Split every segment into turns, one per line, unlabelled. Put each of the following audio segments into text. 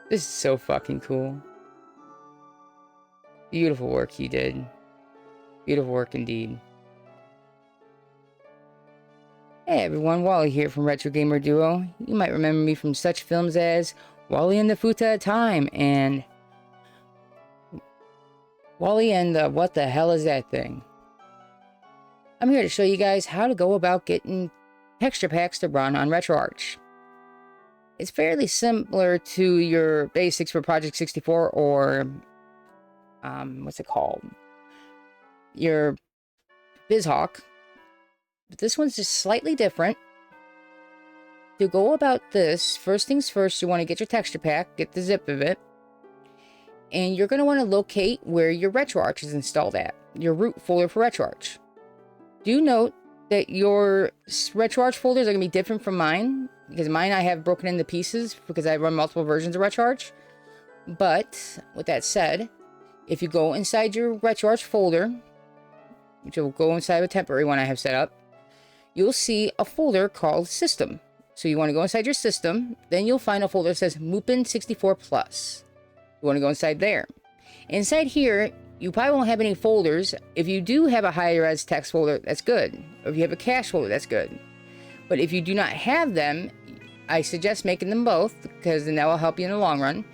This is so fucking cool. Beautiful work he did. Beautiful work indeed. Hey everyone, Wally here from Retro Gamer Duo. You might remember me from such films as Wally and the Futa Time and Wally and the What the Hell Is That Thing? I'm here to show you guys how to go about getting texture packs to run on RetroArch. It's fairly similar to your basics for Project 64 or what's it called? Your BizHawk. But this one's just slightly different. To go about this, first things first, you want to get your texture pack, get the zip of it, and you're going to want to locate where your RetroArch is installed at, your root folder for RetroArch. Do note that your RetroArch folders are going to be different from mine, because mine I have broken into pieces because I run multiple versions of RetroArch. But with that said, if you go inside your RetroArch folder, which will go inside a temporary one I have set up, you'll see a folder called System. So you want to go inside your system, then you'll find a folder that says Mupin64 Plus. You want to go inside there. Inside here, you probably won't have any folders. If you do have a high-res text folder, that's good. Or if you have a cache folder, that's good. But if you do not have them, I suggest making them both, because then that will help you in the long run.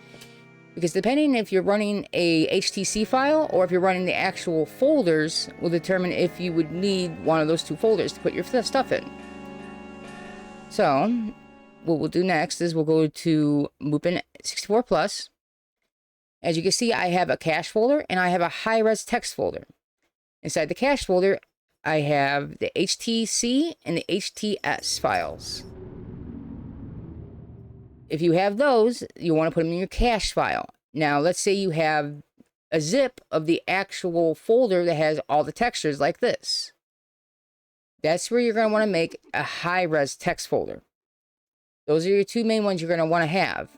Because depending if you're running a HTC file or if you're running the actual folders will determine if you would need one of those two folders to put your stuff in. So, what we'll do next is we'll go to Mupin64 Plus. As you can see, I have a cache folder and I have a high-res text folder. Inside the cache folder, I have the HTC and the HTS files. If you have those, you want to put them in your cache file. Now, let's say you have a zip of the actual folder that has all the textures like this. That's where you're going to want to make a high-res text folder. Those are your two main ones you're going to want to have.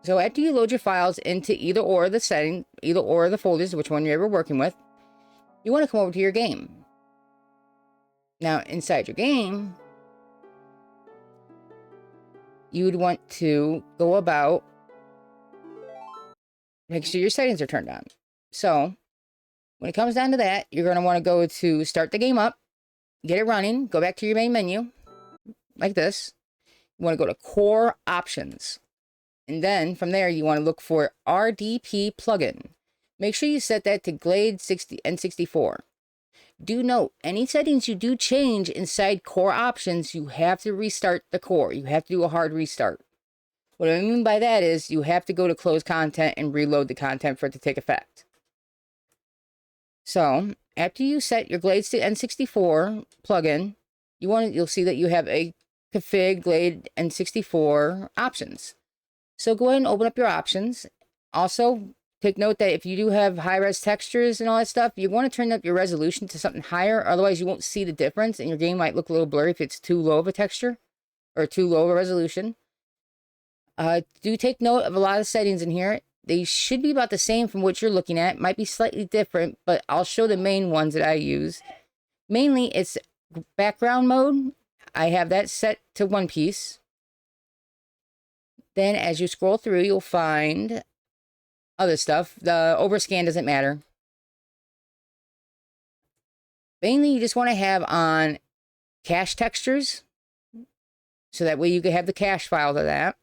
So after you load your files into either or of the setting, either or of the folders, which one you're ever working with, you want to come over to your game. Now, inside your game, you would want to go about making sure your settings are turned on. So when it comes down to that, you're going to want to go to start the game up, get it running, go back to your main menu, like this. You want to go to Core Options. And then from there, you want to look for RDP plugin. Make sure you set that to Glade N64. Do note, any settings you do change inside Core Options, you have to restart the core. You have to do a hard restart. What I mean by that is you have to go to close content and reload the content for it to take effect. So after you set your Glade N64 plugin, you'll see that you have a config Glade N64 options. So go ahead and open up your options. Also, take note that if you do have high-res textures and all that stuff, you want to turn up your resolution to something higher. Otherwise, you won't see the difference, and your game might look a little blurry if it's too low of a texture or too low of a resolution. Do take note of a lot of settings in here. They should be about the same from what you're looking at. Might be slightly different, but I'll show the main ones that I use. Mainly, it's background mode. I have that set to one piece. Then as you scroll through, you'll find other stuff. The overscan doesn't matter. Mainly, you just want to have on cache textures. So that way you can have the cache file to that.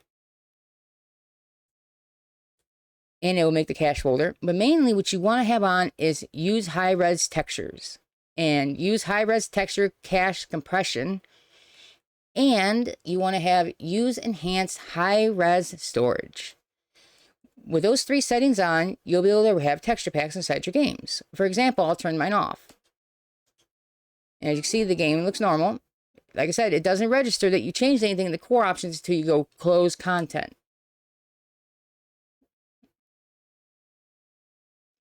And it will make the cache folder. But mainly what you want to have on is use high-res textures. And use high-res texture cache compression. And you want to have use enhanced high-res storage. With those three settings on, you'll be able to have texture packs inside your games. For example, I'll turn mine off. And as you can see, the game looks normal. Like I said, it doesn't register that you changed anything in the core options until you go close content.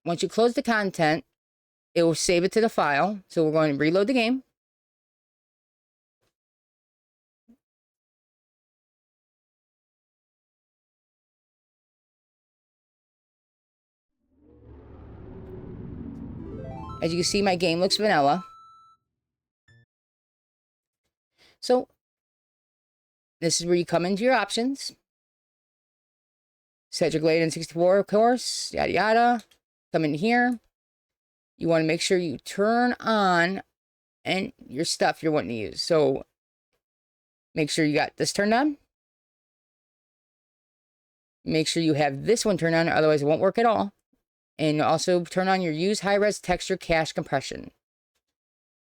Once you close the content, it will save it to the file. So we're going to reload the game. As you can see, my game looks vanilla. So this is where you come into your options. Set your Glade in 64, of course. Yada yada. Come in here. You want to make sure you turn on and your stuff you're wanting to use. So make sure you got this turned on. Make sure you have this one turned on, otherwise it won't work at all. And also turn on your use high-res texture cache compression.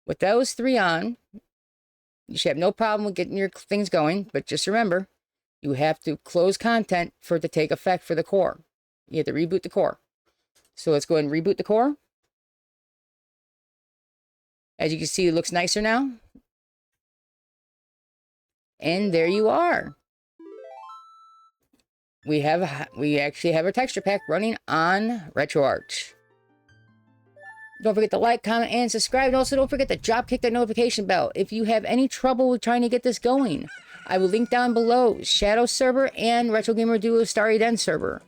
With those 3 on, you should have no problem with getting your things going, but just remember, you have to close content for it to take effect for the core. You have to reboot the core. So let's go ahead and reboot the core. As you can see, it looks nicer now. And there you are. We actually have our texture pack running on RetroArch. Don't forget to like, comment, and subscribe. And also don't forget to kick that notification bell if you have any trouble with trying to get this going. I will link down below Shadow server and Retro Gamer Duo Starry Den server.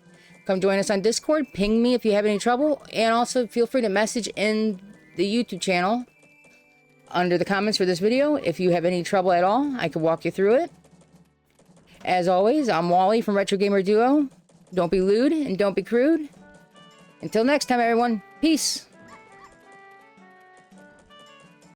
Come join us on Discord. Ping me if you have any trouble. And also feel free to message in the YouTube channel under the comments for this video. If you have any trouble at all, I can walk you through it. As always, I'm Wally from Retro Gamer Duo. Don't be lewd and don't be crude. Until next time, everyone. Peace.